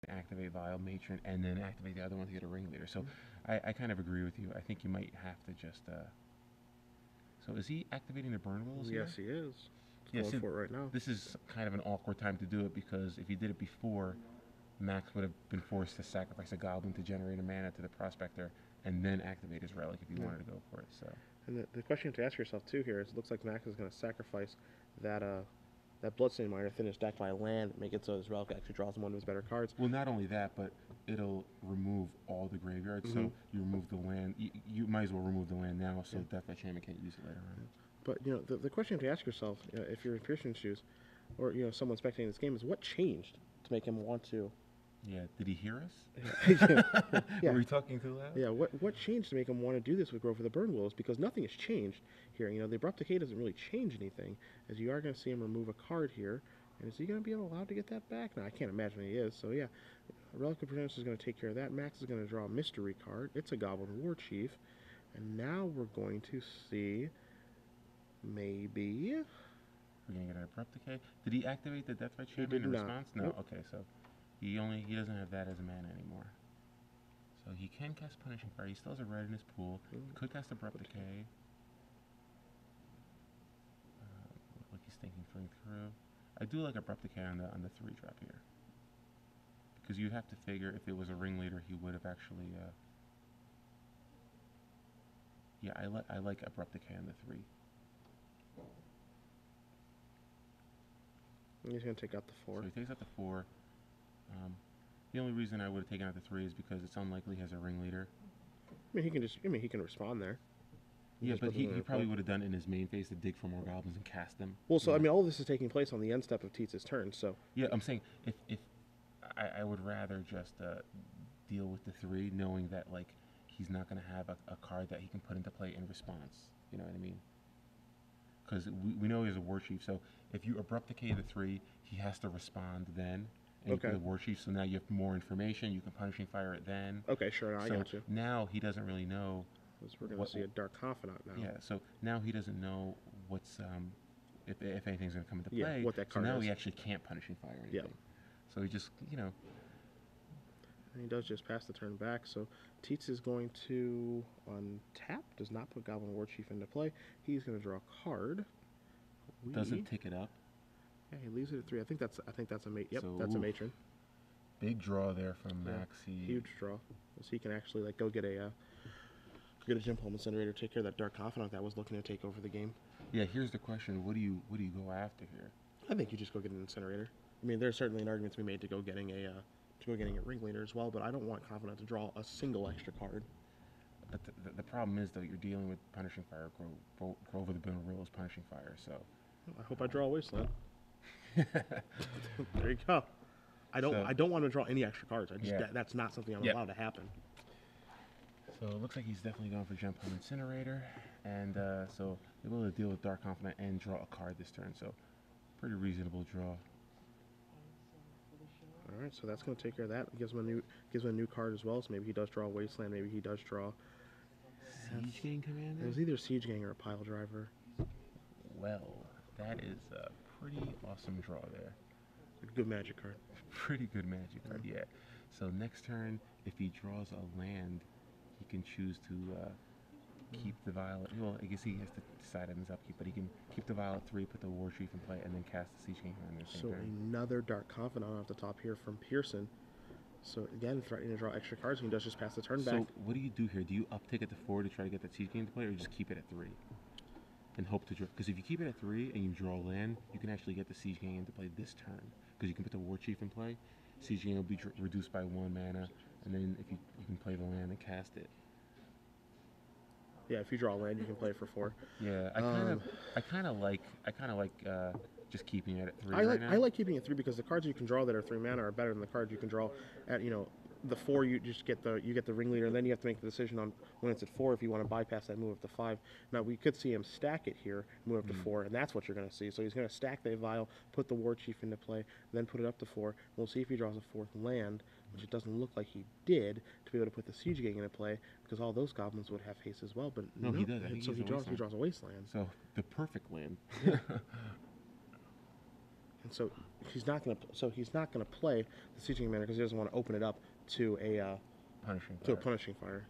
activate Vile Matron and then activate the other one to get a ringleader. So I kind of agree with you. I think you might have to just. So is he activating the burn wills here? Yes, he is. Yeah, Going see, for it right now. this is kind of an awkward time to do it because if he did it before, Max would have been forced to sacrifice a goblin to generate a mana to the prospector and then activate his relic if he wanted to go for it. So. And the question you have to ask yourself too here is, it looks like Max is going to sacrifice that that Bloodstained Miner to finish deck by land, make it so his relic actually draws one of his better cards. Well, not only that, but it'll remove all the graveyards. So you remove the land. You might as well remove the land now, so Death by Shaman can't use it later on. But the question you have to ask yourself, if you're in Pearson's shoes, or someone spectating this game, is what changed to make him want to. Yeah, did he hear us? Yeah. Were we talking too loud? Yeah, what changed to make him want to do this with Grove of the Burn Willows? Because nothing has changed here. The Abrupt Decay doesn't really change anything, as you are going to see him remove a card here. And is he going to be allowed to get that back? No, I can't imagine he is. So yeah, Relic of Prudence is going to take care of that. Max is going to draw a mystery card. It's a Goblin War Chief. And now we're going to see maybe... We're going to get an Abrupt Decay. Did he activate the Death by Shaman in response? No. Nope. Okay, so he doesn't have that as a mana anymore. So he can cast Punishing Fire. He still has a red in his pool. He could cast Abrupt Decay. Look like he's thinking through. I do like Abrupt Decay on the 3-drop here. Because you'd have to figure if it was a ringleader, he would have actually... Yeah, I like Abrupt Decay on the 3. He's going to take out the 4. So he takes out the 4. The only reason I would have taken out the 3 is because it's unlikely he has a ringleader. He can respond there. Yeah, but he probably would have done it in his main phase to dig for more goblins and cast them. Well, so all of this is taking place on the end step of Tietze's turn. So yeah, I'm saying if I would rather just deal with the 3, knowing that like he's not going to have a card that he can put into play in response. You know what I mean? Because we know he's a War Chief, so if you Abrupt Decay the 3, he has to respond then. And you put the War Chief, so now you have more information. You can Punishing Fire it then. Okay, sure, I got you. Now he doesn't really know. We're going to see a Dark Confidant now. Yeah, so now he doesn't know what's if anything's going to come into play. Yeah, what that card so now is. he actually can't Punishing Fire anything. Yeah. So he just And he does just pass the turn back. So Tietze is going to untap. Does not put Goblin War Chief into play. He's going to draw a card. Doesn't tick it up. Yeah, he leaves it at 3. I think that's a Yep, so, that's a Matron. Big draw there from Max. Huge draw. So he can actually go get a Gem Palm Incinerator, take care of that Dark Confidant that was looking to take over the game. Yeah, here's the question: What do you go after here? I think you just go get an Incinerator. I mean, there's certainly an argument to be made to go getting a Ringleader as well, but I don't want Confidant to draw a single extra card. But the problem is, though, you're dealing with Punishing Fire. Grove of the Burn Willows Punishing Fire. So I hope I draw a Wasteland. There you go. I don't want to draw any extra cards. That's not something I'm allowed to happen. So it looks like he's definitely going for Gem Palm Incinerator, and so able to deal with Dark Confidant and draw a card this turn. So pretty reasonable draw. All right, so that's going to take care of that. It gives him a new card as well. So maybe he does draw a Wasteland. Maybe he does draw Siege Gang Commander. It was either Siege Gang or a Pile Driver. Well, that is a pretty awesome draw there. Good Magic card. Pretty good Magic card, yeah. So next turn, if he draws a land, he can choose to keep the Violet. Well, I guess he has to decide on his upkeep, but he can keep the Violet 3, put the War Chief in play, and then cast the Siege Gang Commander. So another Dark Confidant off the top here from Pearson. So again, threatening to draw extra cards, and he does just pass the turn back. So what do you do here? Do you uptick it to 4 to try to get that Siege Gang to play, or just keep it at 3? And hope to draw, because if you keep it at 3 and you draw land, you can actually get the Siege Gang into play this turn, because you can put the War Chief in play. Siege Gang will be reduced by 1 mana, and then if you can play the land and cast it. Yeah, if you draw land, you can play it for 4. Yeah, I kind of like just keeping it at 3 I like keeping it at 3 because the cards you can draw that are 3 mana are better than the cards you can draw at the 4. You just get the Ringleader, and then you have to make the decision on when it's at 4 if you want to bypass that, move up to 5. Now we could see him stack it here, move up to 4, and that's what you're going to see. So he's going to stack the Vial, put the War Chief into play, then put it up to 4. We'll see if he draws a 4th land, which it doesn't look like he did, to be able to put the Siege Gang into play, because all those goblins would have haste as well. But no, he does. So he draws a Wasteland. So the perfect land. and so he's not gonna. So he's not gonna play the Siege King Commander because he doesn't want to open it up to a punishing fire.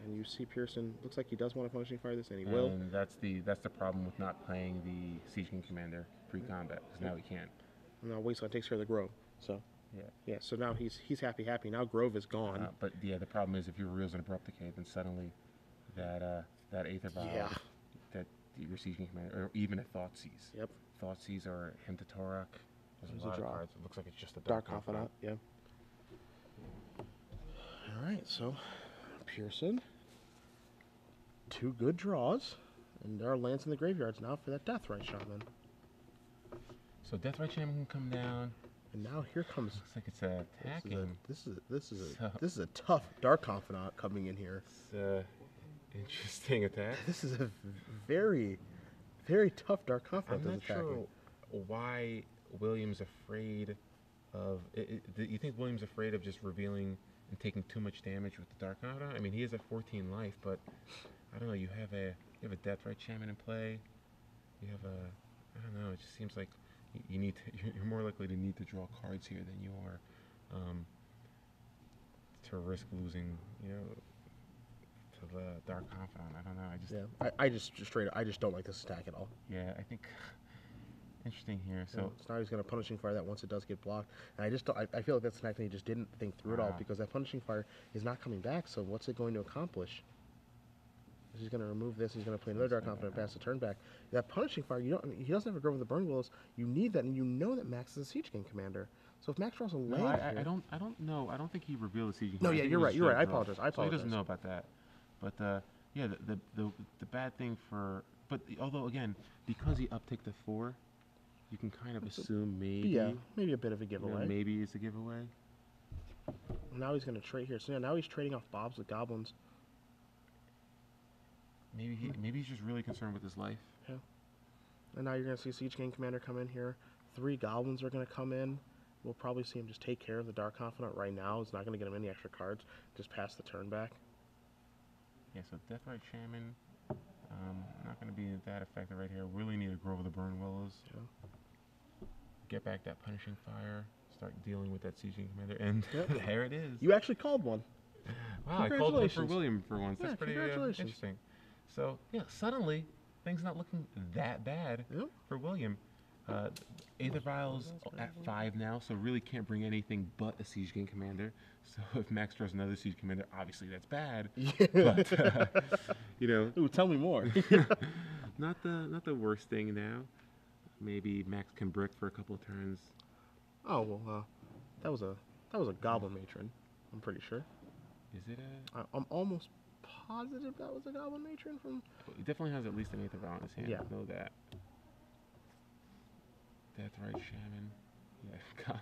And you see Pearson looks like he does want a punishing fire this, and he will. And that's the problem with not playing the Siege King Commander pre-combat, because now he can't. Now Wasteland takes care of the Grove. So yeah. So now he's happy. Now Grove is gone. But yeah, the problem is if your reels an Abrupt Decay, then suddenly that Aether Vial, that your Siege King Commander, or even a Thoughtseize. Yep. Thoughtseize or Hymn to Torok. There's a lot of cards. It looks like it's just a Dark Confidant. Yeah. All right, so Pearson, 2 good draws, and there are lands in the graveyards now for that Deathrite Shaman. So Deathrite Shaman can come down, and now here comes. Looks like it's attacking. This is a tough Dark Confidant coming in here. It's interesting attack. This is a very, very tough Dark Confidant. I'm not sure why William's afraid of. You think William's afraid of just revealing and taking too much damage with the Dark Confidant? I mean, he is at 14 life, but I don't know. You have a Deathrite Shaman in play. You have I don't know. It just seems like you're more likely to need to draw cards here than you are to risk losing, to the Dark Confidant. I don't know. I just don't like this attack at all. Yeah, I think interesting here. So now he's going to Punishing Fire that once it does get blocked, and I feel like that's an attack that he just didn't think through at all, because that Punishing Fire is not coming back. So what's it going to accomplish? He's going to remove this. He's going to play another Dark Confidant, pass the turn back. That Punishing Fire, he doesn't have a Grove with the Burn Willows. You need that, and you know that Max is a Siege King Commander. So if Max draws a land, I don't know. I don't think he revealed the Siege King. No, yeah, you're right. I apologize. So he doesn't know about that. But yeah, the bad thing for, but although again, because he upticked the 4, you can kind of assume maybe a bit of a giveaway. Maybe it's a giveaway. Now he's going to trade here. So now he's trading off Bobs with Goblins. Maybe he's just really concerned with his life. Yeah. And now you're going to see Siege King Commander come in here. 3 Goblins are going to come in. We'll probably see him just take care of the Dark Confidant right now. It's not going to get him any extra cards. Just pass the turn back. Yeah, so Deathrite Shaman, not going to be that effective right here. Really need to grow over the Burn Willows. Yeah. Get back that Punishing Fire. Start dealing with that Siege King Commander. And there it is. You actually called one. Wow, I called one for William for once. That's pretty interesting. So, yeah, suddenly, things not looking that bad for William. Aether Vial's at 5 now, so really can't bring anything but a Siege King Commander. So if Max draws another Siege Commander, obviously that's bad. Yeah. But, Ooh, tell me more. not the worst thing now. Maybe Max can brick for a couple of turns. Oh, well, that was a Goblin Matron, I'm pretty sure. Is it I'm almost positive that was a Goblin Matron from... He definitely has at least an Aether Vial in his hand. Yeah. I know that. Deathrite Shaman. Yeah.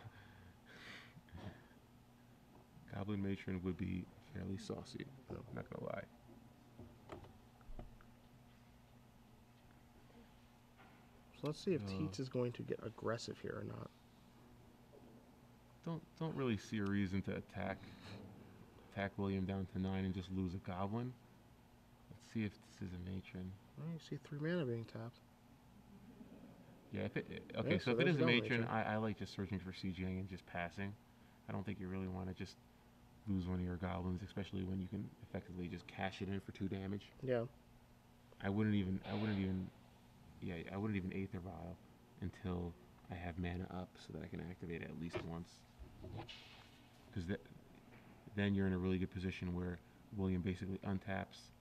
Goblin Matron would be fairly saucy. No, I'm not going to lie. So let's see if Tietze is going to get aggressive here or not. Don't really see a reason to attack William down to 9 and just lose a Goblin. Let's see if this is a Matron. Well, you see 3 mana being tapped. Yeah, so if it is a Matron, I like just searching for CGing and just passing. I don't think you really want to just lose one of your Goblins, especially when you can effectively just cash it in for 2 damage. Yeah. I wouldn't even Aether Vial until I have mana up so that I can activate it at least once. Because then you're in a really good position where William basically untaps.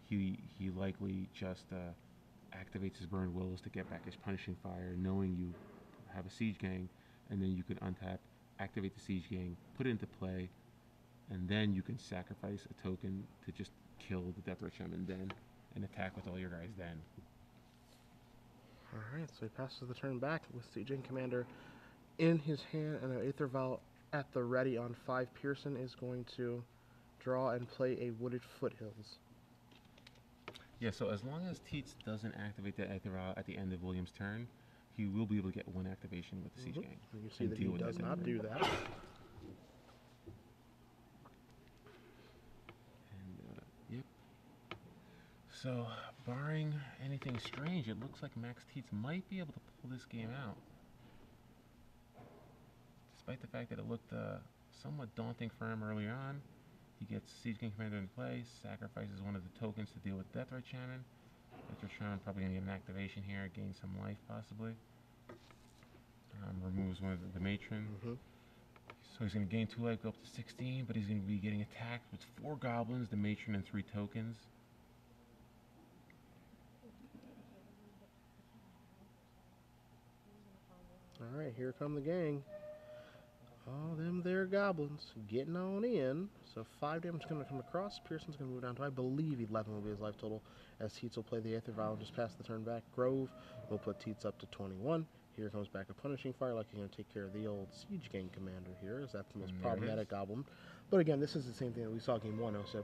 He likely just activates his Burn Willows to get back his Punishing Fire, knowing you have a Siege Gang, and then you can untap, activate the Siege Gang, put it into play, and then you can sacrifice a token to just kill the Deathrite Shaman then, and attack with all your guys then. Alright, so he passes the turn back with Siege Gang Commander in his hand, and an Aether Vial at the ready on 5. Pearson is going to draw and play a Wooded Foothills. Yeah, so as long as Tietze doesn't activate that Aether Vial at the end of William's turn, he will be able to get 1 activation with the Siege Gang. You see that he does not do that. And, yep. So, barring anything strange, it looks like Max Tietze might be able to pull this game out. Despite the fact that it looked somewhat daunting for him early on, he gets Siege King Commander into play, sacrifices one of the tokens to deal with Death Ray Shaman. Death Ray Shaman probably going to get an activation here, gain some life possibly. Removes one of the matron. So he's going to gain 2 life, go up to 16, but he's going to be getting attacked with 4 goblins, the matron, and 3 tokens. Alright, here come the gang. All them there goblins getting on in. So 5 damage is going to come across. Pearson's going to move down to, I believe, 11 will be his life total. As Tietze will play the Aether Vial and just pass the turn back. Grove will put Tietze up to 21. Here comes back a Punishing Fire, like you're going to take care of the old Siege Gang Commander here, as that's the most problematic goblin. But again, this is the same thing that we saw game 1. So,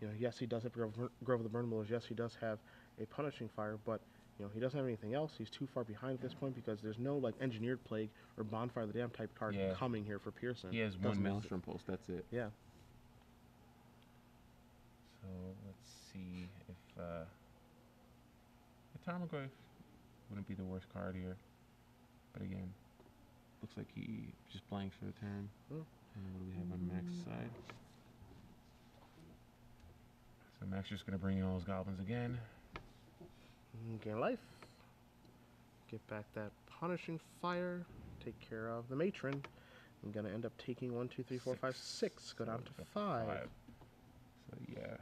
you know, yes, he does have Grove of the Burnable. Yes, he does have a Punishing Fire, but you know, he doesn't have anything else. He's too far behind at this point because there's no like Engineered Plague or Bonfire of the Damned type card coming here for Pearson. He has one Maelstrom Pulse, that's it. Yeah. So let's see if the Tarmogoyf wouldn't be the worst card here. But again, looks like he just blanks for the turn. And what do we have on Max's side? So Max just going to bring in all his goblins again. Gain life. Get back that Punishing Fire. Take care of the Matron. I'm going to end up taking 1, 2, 3, 4, 5, 6. Go down to 5. So yeah.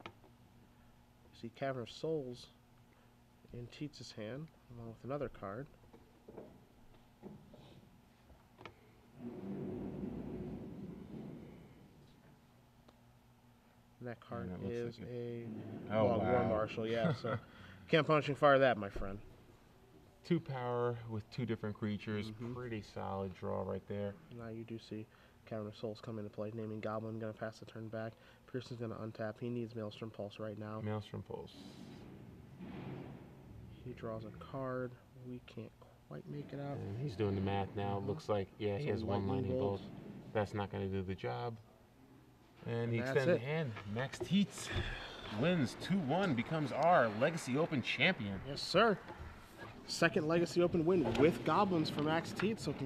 You see Cavern of Souls in Tietze's hand, along with another card. And that card is like a War Marshal, yeah. So can't Punishing Fire that, my friend. 2 power with 2 different creatures. Pretty solid draw right there. Now you do see Cavern of Souls come into play. Naming Goblin, going to pass the turn back. Pearson's going to untap. He needs Maelstrom Pulse right now. Maelstrom Pulse. He draws a card. We can't quite make it out. And he's doing the math now. Looks like, yeah, he has 1 Lightning Bolt. That's not going to do the job. And he extends the hand. Max Tietze wins 2-1, becomes our Legacy Open champion. Yes, sir. Second Legacy Open win with Goblins for Max Tietze. So